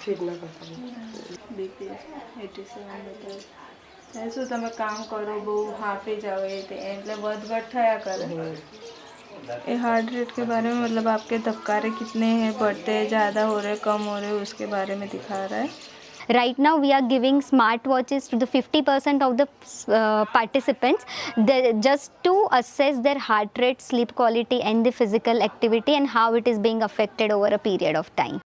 फिर ना करता बीपी 87 બતાવે શું તમે કામ કરો બહુ હાફે જાઓ એટલે વધઘટ થયા કરે। ये हार्ट रेट के बारे में मतलब आपके धबकारे कितने हैं, बढ़ते हैं, ज़्यादा हो रहे, कम हो रहे, उसके बारे में दिखा रहा है। Right now we are giving smart watches to the 50% of the participants just to assess their heart rate, sleep quality and the physical activity and how it is being affected over a period of time.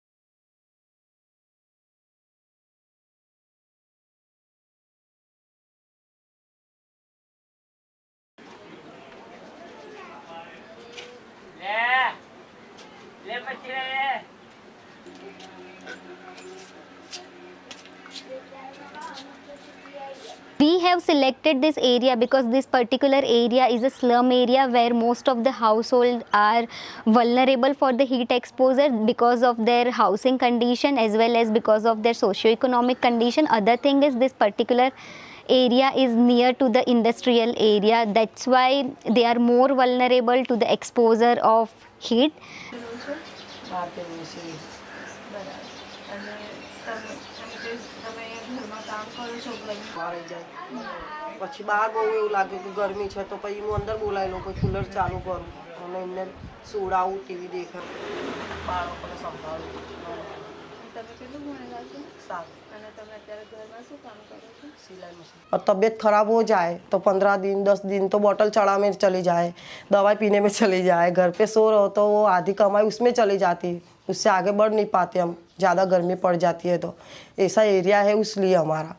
We have selected this area because this particular area is a slum area where most of the households are vulnerable for the heat exposure because of their housing condition as well as because of their socio-economic condition. Other thing is this particular area is near to the industrial area, that's why they are more vulnerable to the exposure of heat. પછી બહાર બહુ એવું લાગે કે ગરમી છે તો પછી હું અંદર બોલાવી લઉં, પછી કુલર ચાલુ કરું અને એમને સુવડાવું, ટીવી દેખાડું, બાળકોને સંભાળું। તમે કેટલું ભણેલા છો? 7। અને તમે અત્યારે ઘરમાં શું કામ કરો છો? सिलाई मशीन। और तबीयत खराब हो जाए तो 15 दिन 10 दिन तो बोतल चढ़ा में चली जाए, दवाई पीने में चली जाए, घर पे सो रहो तो वो आधी कमाई उसमें चली जाती, उससे आगे बढ़ नहीं पाते हम, ज़्यादा गर्मी पड़ जाती है तो ऐसा एरिया है उसलिए हमारा।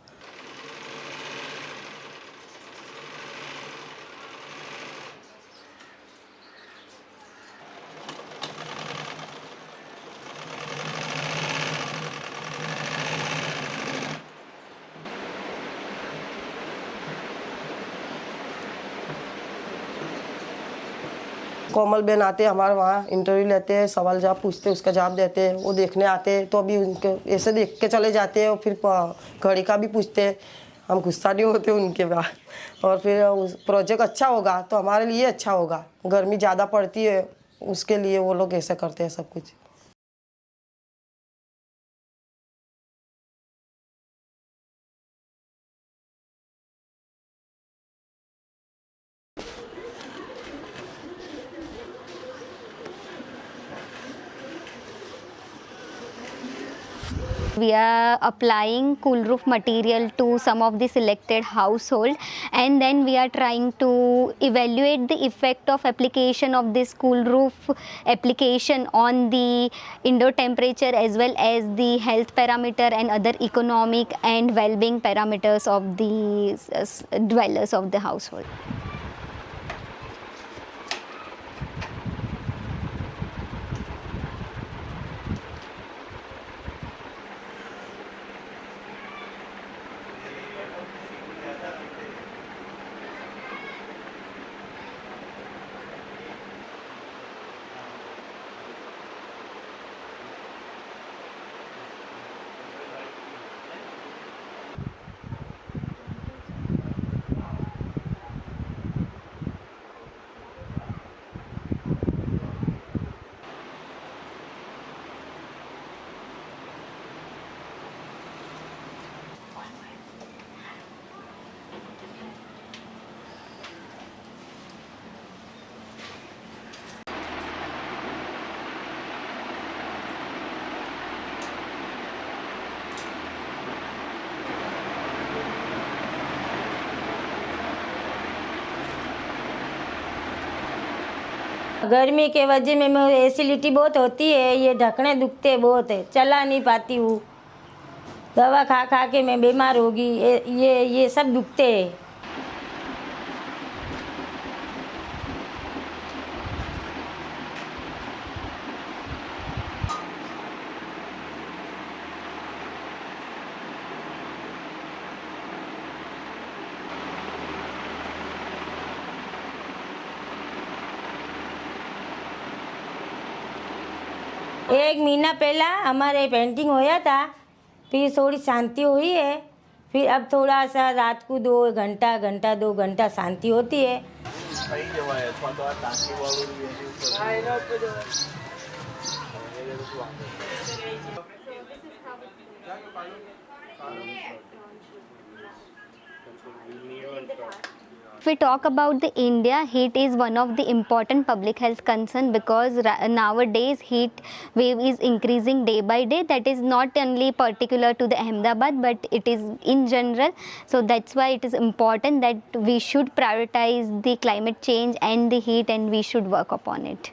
कोमल बेन आते हमारे वहाँ, इंटरव्यू लेते हैं, सवाल जवाब पूछते हैं, उसका जवाब देते हैं, वो देखने आते हैं तो अभी उनके ऐसे देख के चले जाते हैं और फिर घड़ी का भी पूछते हैं, हम गुस्सा नहीं होते उनके बाद। और फिर प्रोजेक्ट अच्छा होगा तो हमारे लिए अच्छा होगा, गर्मी ज़्यादा पड़ती है उसके लिए वो लोग ऐसे करते हैं सब कुछ। We are applying cool roof material to some of the selected household and then we are trying to evaluate the effect of application of this cool roof application on the indoor temperature as well as the health parameter and other economic and well-being parameters of the dwellers of the household. गर्मी के वजह में acidity बहुत होती है, ये ढकने दुखते बहुत है, चला नहीं पाती हूँ, दवा खा खा के मैं बीमार होगी, ये सब दुखते हैं। एक महीना पहला हमारे पेंटिंग होया था, फिर थोड़ी शांति हुई है, फिर अब थोड़ा सा रात को 2 घंटा 2 घंटा शांति होती है। If we talk about the India, heat is one of the important public health concern because nowadays heat wave is increasing day by day. That is not only particular to the Ahmedabad, but it is in general. So that's why it is important that we should prioritize the climate change and the heat, and we should work upon it.